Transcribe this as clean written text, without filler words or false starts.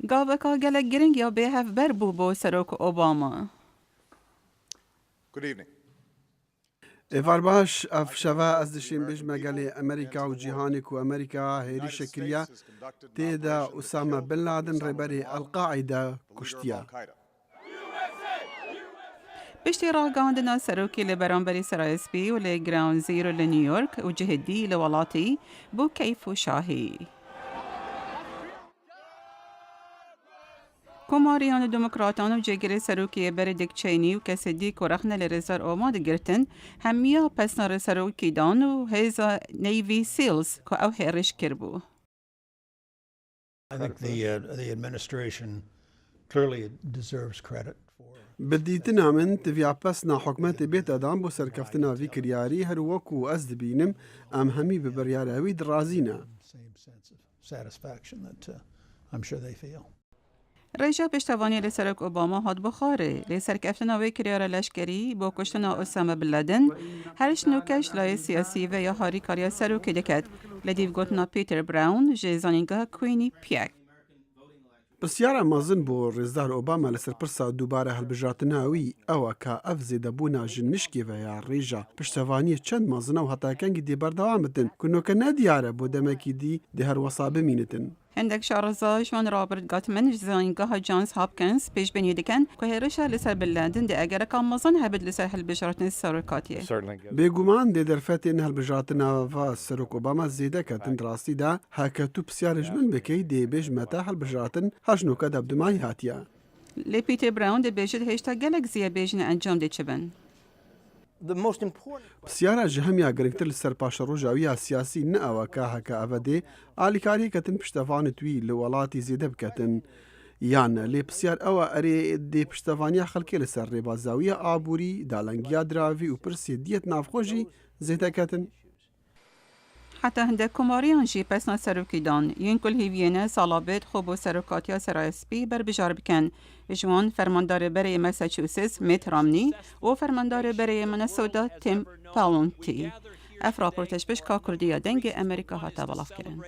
گاوکا گلک گرنگ یا به هف بر بو سروک اوباما. Good evening. ایوار باش اف شوا از دشیم بیش مگالی امریکا و جهانی کو امریکا هیری شکریه تیدا اسامه بن لادن ربری القاعده کشتیا. بشتی راه گاندنا سروکی لبرانبری سرایسپی و لگراوند زیرو لنیویورک و جهدی لولاتی بو کیف و شاهی. کماریان دموکراتان و جگری سروکی بر دیک چینی و کسیدی کرخنه لرزار آماده گرتن همیا پسنار سروکی دان و هیزا نیوی سیلز که او هرش کربو. I think the administration clearly deserves credit for. بدیتنا من تفیا پس نا حکمت بیت ادام بو سرکفتنا وی کریاری هر وکو از دبینم ام همی ببریاراوی درازینا. Same sense of satisfaction that I'm sure they feel. رجا پشتوانی لسرک اوباما هاد بخاره لسرک افتنا وی کریار لشکری با کشتنا اسامه بن لادن هرش نوکش لای سیاسی و یا هاری کاریا سروکی دکت لدیو گوتنا پیتر براون جزانینگا کوینی پیک. بسیار مازن بو رزدار اوباما لسر پرسا دوباره هلبجاتناوی او که اف زیده بونا جنشکی و یا ریجا پشتوانی چند مازنه و حتی کنگی دی بردوامتن کنو که ندیاره بو دمکی دی دی هر وصابه مینتن. هندك شارزا شون رابرت غاتمان جزانينغا جونز هوبكنز بيش بني دكان كهيرشا لسر بلادن دي اگر كامزان هبد لسر هالبشرتن السرقاتيه. بگومان دی درفت این هلبجاتنا و سرک اوباما زیده کتن راستی دا هکتو بسیار جمن بکی دی بیش متا هلبجاتن هشنو که دبدمای هاتیا. لی پیتر براون دی بیشت هشتا گلک زیه بیشن انجام دی چبن. بسیارا جهمیا گرنگتر لسر پاش روجاوی سیاسی نه او که هکا اوده آلیکاری کتن پشتوان توی لولاتی زیده بکتن یان لی بسیار او اری دی پشتوانی خلکی لسر ریبازاوی آبوری دالنگیا دراوی و پرسی دیت نافخوشی زیده کتن. حتی هندک کماریان جی پسنا سروکی دان یین کل هیوینه سالابت خوب و سروکاتیا سرایسپی بر بجار بکن جوان فرماندار برای مساچوست میت رامنی و فرماندار برای منسودا تیم پالونتی اف راپورتش بش که کردیا دنگ امریکا هاتا بلاف کرن.